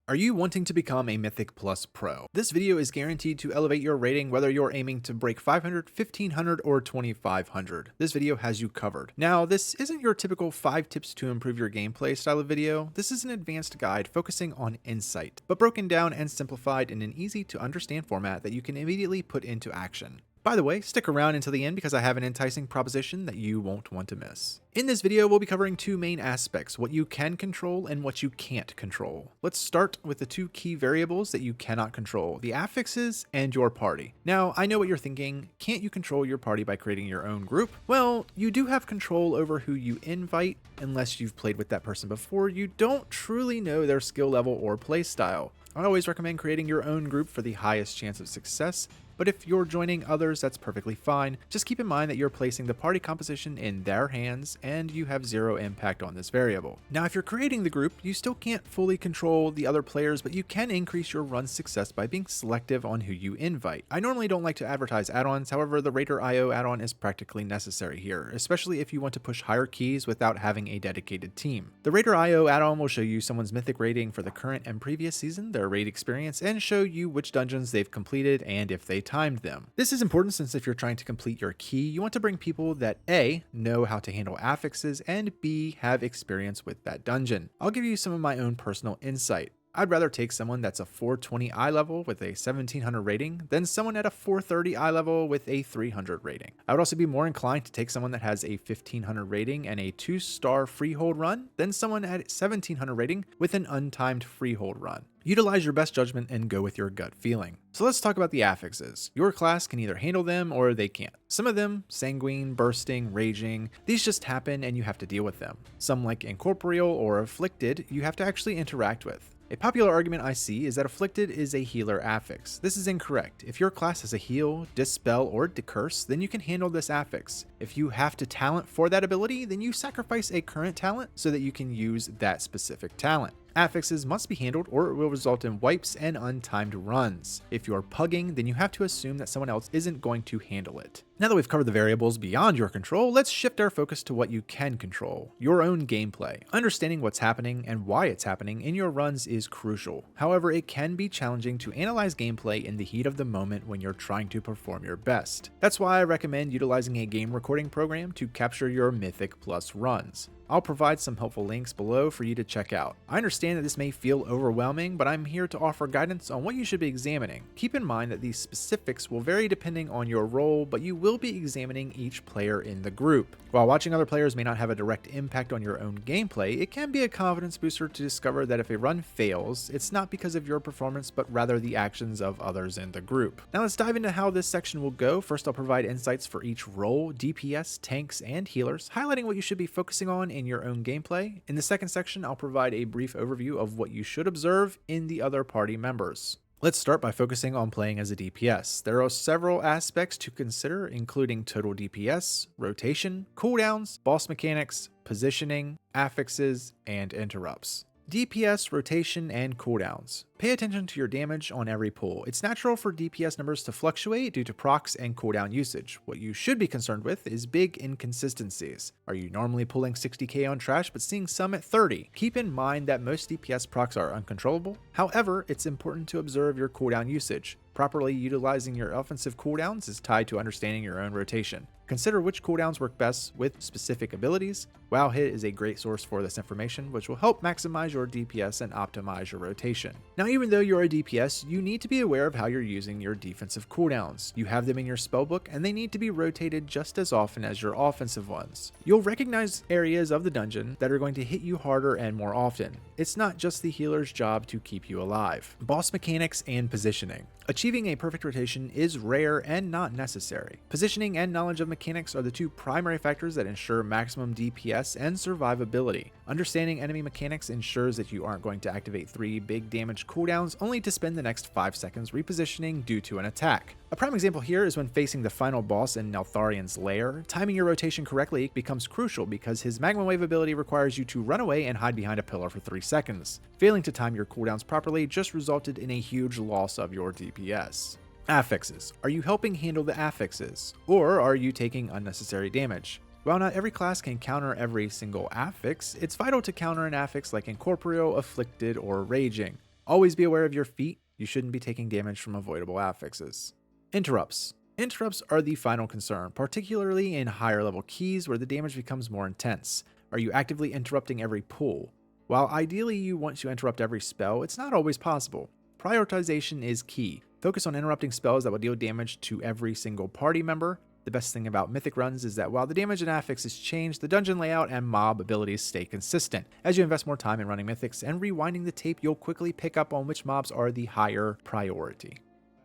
Are you wanting to become a Mythic Plus Pro? This video is guaranteed to elevate your rating whether you're aiming to break 500, 1500, or 2500. This video has you covered. Now, this isn't your typical 5 tips to improve your gameplay style of video. This is an advanced guide focusing on insight, but broken down and simplified in an easy to understand format that you can immediately put into action. By the way, stick around until the end because I have an enticing proposition that you won't want to miss. In this video, we'll be covering 2 main aspects, what you can control and what you can't control. Let's start with the 2 key variables that you cannot control, the affixes and your party. Now, I know what you're thinking, can't you control your party by creating your own group? Well, you do have control over who you invite. Unless you've played with that person before, you don't truly know their skill level or play style. I always recommend creating your own group for the highest chance of success. But if you're joining others, that's perfectly fine. Just keep in mind that you're placing the party composition in their hands and you have 0 impact on this variable. Now, if you're creating the group, you still can't fully control the other players, but you can increase your run success by being selective on who you invite. I normally don't like to advertise add-ons, however, the Raider IO add-on is practically necessary here, especially if you want to push higher keys without having a dedicated team. The Raider IO add-on will show you someone's mythic rating for the current and previous season, their raid experience, and show you which dungeons they've completed and if they timed them. This is important since if you're trying to complete your key, you want to bring people that A, know how to handle affixes, and B, have experience with that dungeon. I'll give you some of my own personal insight. I'd rather take someone that's a 420 eye level with a 1700 rating than someone at a 430 eye level with a 300 rating. I would also be more inclined to take someone that has a 1500 rating and a 2-star freehold run than someone at 1700 rating with an untimed freehold run. Utilize your best judgment and go with your gut feeling. So let's talk about the affixes. Your class can either handle them or they can't. Some of them, sanguine, bursting, raging, these just happen and you have to deal with them. Some like incorporeal or afflicted, you have to actually interact with. A popular argument I see is that afflicted is a healer affix. This is incorrect. If your class has a heal, dispel, or decurse, then you can handle this affix. If you have to talent for that ability, then you sacrifice a current talent so that you can use that specific talent. Affixes must be handled or it will result in wipes and untimed runs. If you're pugging, then you have to assume that someone else isn't going to handle it. Now that we've covered the variables beyond your control, let's shift our focus to what you can control, your own gameplay. Understanding what's happening and why it's happening in your runs is crucial. However, it can be challenging to analyze gameplay in the heat of the moment when you're trying to perform your best. That's why I recommend utilizing a game recording program to capture your Mythic Plus runs. I'll provide some helpful links below for you to check out. I understand that this may feel overwhelming, but I'm here to offer guidance on what you should be examining. Keep in mind that these specifics will vary depending on your role, but you will be examining each player in the group. While watching other players may not have a direct impact on your own gameplay, it can be a confidence booster to discover that if a run fails, it's not because of your performance, but rather the actions of others in the group. Now let's dive into how this section will go. First, I'll provide insights for each role, DPS, tanks, and healers, highlighting what you should be focusing on in your own gameplay. In the second section, I'll provide a brief overview of what you should observe in the other party members. Let's start by focusing on playing as a DPS. There are several aspects to consider, including total DPS, rotation, cooldowns, boss mechanics, positioning, affixes, and interrupts. DPS, rotation, and cooldowns. Pay attention to your damage on every pull. It's natural for DPS numbers to fluctuate due to procs and cooldown usage. What you should be concerned with is big inconsistencies. Are you normally pulling 60k on trash but seeing some at 30? Keep in mind that most DPS procs are uncontrollable. However, it's important to observe your cooldown usage. Properly utilizing your offensive cooldowns is tied to understanding your own rotation. Consider which cooldowns work best with specific abilities. WoW Hit is a great source for this information, which will help maximize your DPS and optimize your rotation. Now, even though you're a DPS, you need to be aware of how you're using your defensive cooldowns. You have them in your spellbook, and they need to be rotated just as often as your offensive ones. You'll recognize areas of the dungeon that are going to hit you harder and more often. It's not just the healer's job to keep you alive. Boss mechanics and positioning. Achieving a perfect rotation is rare and not necessary. Positioning and knowledge of mechanics are the 2 primary factors that ensure maximum DPS and survivability. Understanding enemy mechanics ensures that you aren't going to activate 3 big damage cooldowns only to spend the next 5 seconds repositioning due to an attack. A prime example here is when facing the final boss in Neltharian's lair. Timing your rotation correctly becomes crucial because his Magma Wave ability requires you to run away and hide behind a pillar for 3 seconds. Failing to time your cooldowns properly just resulted in a huge loss of your DPS. Affixes. Are you helping handle the affixes? Or are you taking unnecessary damage? While not every class can counter every single affix, it's vital to counter an affix like Incorporeal, Afflicted, or Raging. Always be aware of your feet. You shouldn't be taking damage from avoidable affixes. Interrupts. Interrupts are the final concern, particularly in higher level keys where the damage becomes more intense. Are you actively interrupting every pull? While ideally you want to interrupt every spell, it's not always possible. Prioritization is key. Focus on interrupting spells that will deal damage to every single party member. The best thing about Mythic runs is that while the damage and affixes change, the dungeon layout and mob abilities stay consistent. As you invest more time in running Mythics and rewinding the tape, you'll quickly pick up on which mobs are the higher priority.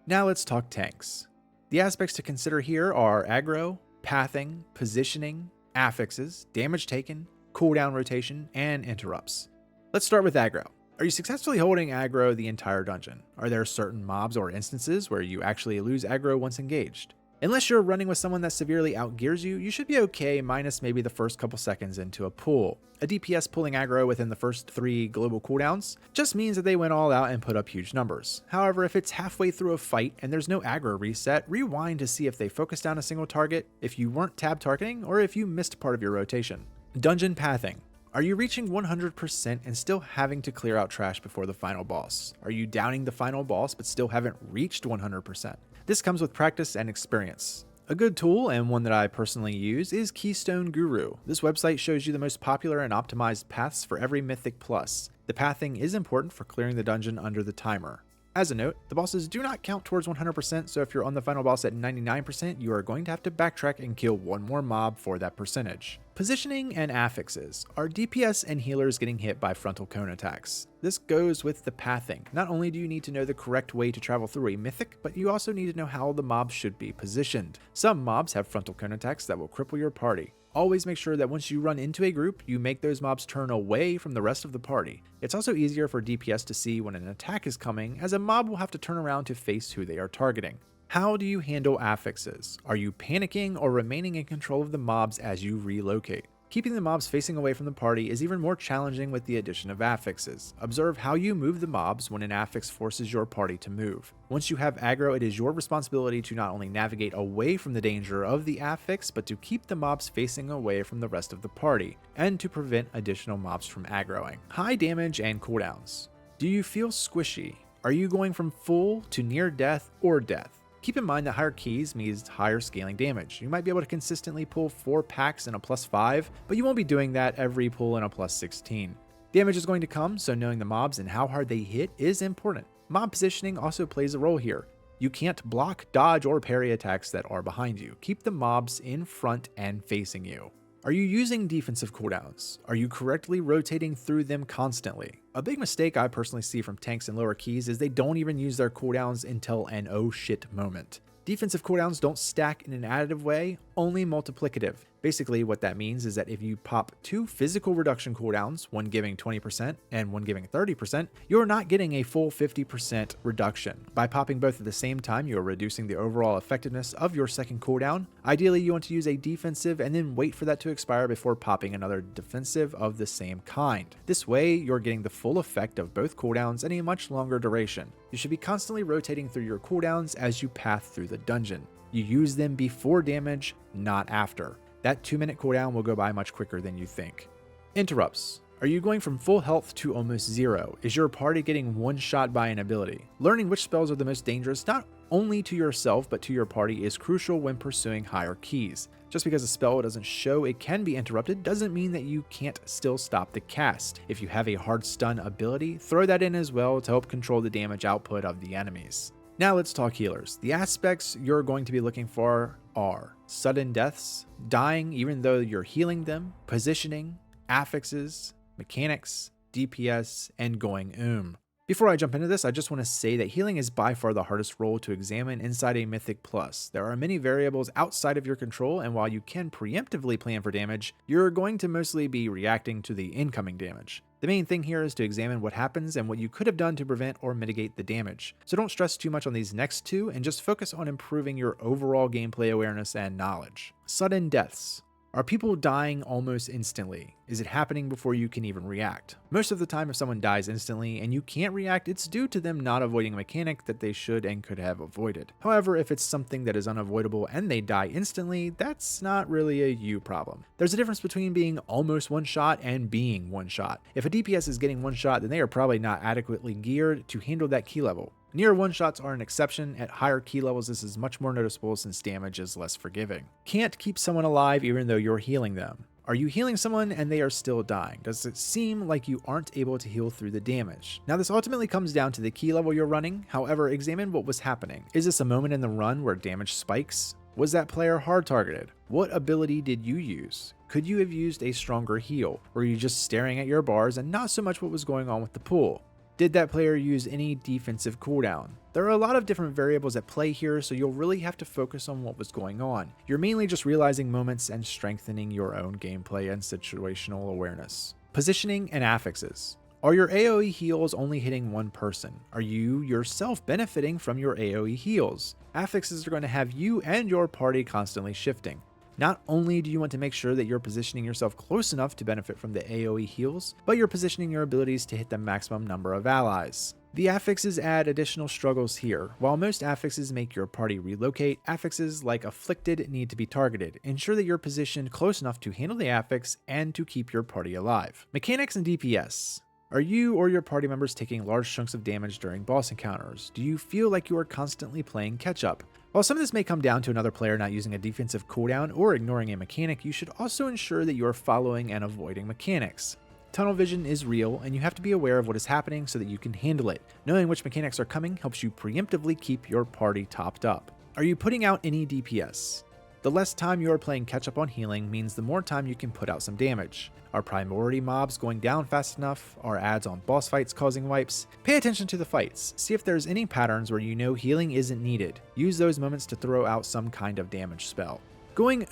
Now let's talk tanks. The aspects to consider here are aggro, pathing, positioning, affixes, damage taken, cooldown rotation, and interrupts. Let's start with aggro. Are you successfully holding aggro the entire dungeon? Are there certain mobs or instances where you actually lose aggro once engaged? Unless you're running with someone that severely outgears you, you should be okay minus maybe the first couple seconds into a pull. A DPS pulling aggro within the first 3 global cooldowns just means that they went all out and put up huge numbers. However, if it's halfway through a fight and there's no aggro reset, rewind to see if they focused down a single target, if you weren't tab targeting, or if you missed part of your rotation. Dungeon pathing. Are you reaching 100% and still having to clear out trash before the final boss? Are you downing the final boss but still haven't reached 100%? This comes with practice and experience. A good tool, and one that I personally use, is Keystone Guru. This website shows you the most popular and optimized paths for every Mythic Plus. The pathing is important for clearing the dungeon under the timer. As a note, the bosses do not count towards 100%, so if you're on the final boss at 99%, you are going to have to backtrack and kill one more mob for that percentage. Positioning and affixes. Are DPS and healers getting hit by frontal cone attacks? This goes with the pathing. Not only do you need to know the correct way to travel through a mythic, but you also need to know how the mobs should be positioned. Some mobs have frontal cone attacks that will cripple your party. Always make sure that once you run into a group, you make those mobs turn away from the rest of the party. It's also easier for DPS to see when an attack is coming, as a mob will have to turn around to face who they are targeting. How do you handle affixes? Are you panicking or remaining in control of the mobs as you relocate? Keeping the mobs facing away from the party is even more challenging with the addition of affixes. Observe how you move the mobs when an affix forces your party to move. Once you have aggro, it is your responsibility to not only navigate away from the danger of the affix, but to keep the mobs facing away from the rest of the party, and to prevent additional mobs from aggroing. High damage and cooldowns. Do you feel squishy? Are you going from full to near death or death? Keep in mind that higher keys means higher scaling damage. You might be able to consistently pull 4 packs in a +5, but you won't be doing that every pull in a +16. Damage is going to come, so knowing the mobs and how hard they hit is important. Mob positioning also plays a role here. You can't block, dodge, or parry attacks that are behind you. Keep the mobs in front and facing you. Are you using defensive cooldowns? Are you correctly rotating through them constantly? A big mistake I personally see from tanks and lower keys is they don't even use their cooldowns until an oh shit moment. Defensive cooldowns don't stack in an additive way, only multiplicative. Basically, what that means is that if you pop 2 physical reduction cooldowns, one giving 20% and one giving 30%, you're not getting a full 50% reduction. By popping both at the same time, you're reducing the overall effectiveness of your second cooldown. Ideally, you want to use a defensive and then wait for that to expire before popping another defensive of the same kind. This way, you're getting the full effect of both cooldowns in a much longer duration. You should be constantly rotating through your cooldowns as you path through the dungeon. You use them before damage, not after. That 2-minute cooldown will go by much quicker than you think. Interrupts. Are you going from full health to almost 0? Is your party getting one shot by an ability? Learning which spells are the most dangerous, not only to yourself but to your party, is crucial when pursuing higher keys. Just because a spell doesn't show it can be interrupted doesn't mean that you can't still stop the cast. If you have a hard stun ability, throw that in as well to help control the damage output of the enemies. Now let's talk healers. The aspects you're going to be looking for are sudden deaths, dying even though you're healing them, positioning, affixes, mechanics, DPS, and going. Before I jump into this, I just want to say that healing is by far the hardest role to examine inside a Mythic Plus. There are many variables outside of your control, and while you can preemptively plan for damage, you're going to mostly be reacting to the incoming damage. The main thing here is to examine what happens and what you could have done to prevent or mitigate the damage. So don't stress too much on these next two and just focus on improving your overall gameplay awareness and knowledge. Sudden deaths. Are people dying almost instantly? Is it happening before you can even react? Most of the time, if someone dies instantly and you can't react, it's due to them not avoiding a mechanic that they should and could have avoided. However, if it's something that is unavoidable and they die instantly, that's not really a you problem. There's a difference between being almost one shot and being one shot. If a DPS is getting one shot, then they are probably not adequately geared to handle that key level. Near one-shots are an exception. At higher key levels, this is much more noticeable since damage is less forgiving. Can't keep someone alive even though you're healing them. Are you healing someone and they are still dying? Does it seem like you aren't able to heal through the damage? Now, this ultimately comes down to the key level you're running. However, examine what was happening. Is this a moment in the run where damage spikes? Was that player hard targeted? What ability did you use? Could you have used a stronger heal? Were you just staring at your bars and not so much what was going on with the pool? Did that player use any defensive cooldown? There are a lot of different variables at play here, so you'll really have to focus on what was going on. You're mainly just realizing moments and strengthening your own gameplay and situational awareness. Positioning and affixes. Are your AoE heals only hitting one person? Are you yourself benefiting from your AoE heals? Affixes are going to have you and your party constantly shifting. Not only do you want to make sure that you're positioning yourself close enough to benefit from the AoE heals, but you're positioning your abilities to hit the maximum number of allies. The affixes add additional struggles here. While most affixes make your party relocate, affixes like Afflicted need to be targeted. Ensure that you're positioned close enough to handle the affix and to keep your party alive. Mechanics and DPS. Are you or your party members taking large chunks of damage during boss encounters? Do you feel like you are constantly playing catch-up? While some of this may come down to another player not using a defensive cooldown or ignoring a mechanic, you should also ensure that you are following and avoiding mechanics. Tunnel vision is real, and you have to be aware of what is happening so that you can handle it. Knowing which mechanics are coming helps you preemptively keep your party topped up. Are you putting out any DPS? The less time you are playing catch-up on healing means the more time you can put out some damage. Are priority mobs going down fast enough? Are adds on boss fights causing wipes? Pay attention to the fights. See if there's any patterns where you know healing isn't needed. Use those moments to throw out some kind of damage spell. Going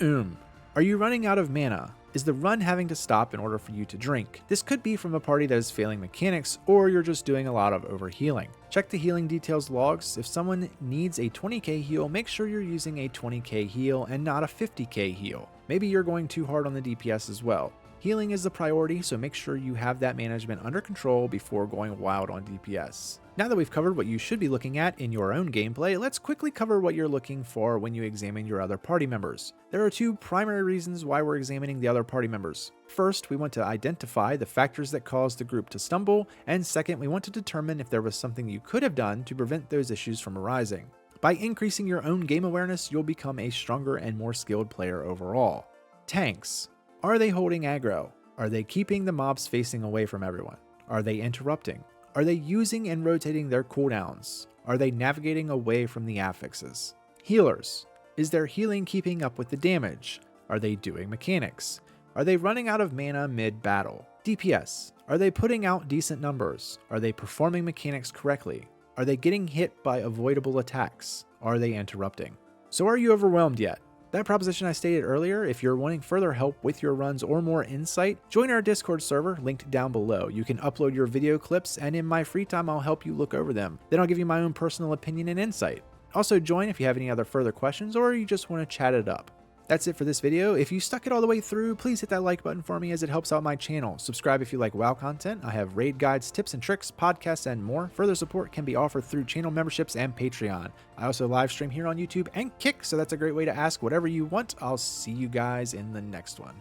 Are you running out of mana? Is the run having to stop in order for you to drink? This could be from a party that is failing mechanics, or you're just doing a lot of overhealing. Check the healing details logs. If someone needs a 20k heal, make sure you're using a 20k heal and not a 50k heal. Maybe you're going too hard on the DPS as well. Healing is the priority, so make sure you have that management under control before going wild on DPS. Now that we've covered what you should be looking at in your own gameplay, let's quickly cover what you're looking for when you examine your other party members. There are two primary reasons why we're examining the other party members. First, we want to identify the factors that cause the group to stumble, and second, we want to determine if there was something you could have done to prevent those issues from arising. By increasing your own game awareness, you'll become a stronger and more skilled player overall. Tanks. Are they holding aggro? Are they keeping the mobs facing away from everyone? Are they interrupting? Are they using and rotating their cooldowns? Are they navigating away from the affixes? Healers. Is their healing keeping up with the damage? Are they doing mechanics? Are they running out of mana mid-battle? DPS. Are they putting out decent numbers? Are they performing mechanics correctly? Are they getting hit by avoidable attacks? Are they interrupting? So are you overwhelmed yet? That proposition I stated earlier, if you're wanting further help with your runs or more insight, join our Discord server linked down below. You can upload your video clips, and in my free time I'll help you look over them. Then I'll give you my own personal opinion and insight. Also join if you have any other further questions or you just want to chat it up. That's it for this video. If you stuck it all the way through, please hit that like button for me as it helps out my channel. Subscribe if you like WoW content. I have raid guides, tips and tricks, podcasts, and more. Further support can be offered through channel memberships and Patreon. I also live stream here on YouTube and Kick, so that's a great way to ask whatever you want. I'll see you guys in the next one.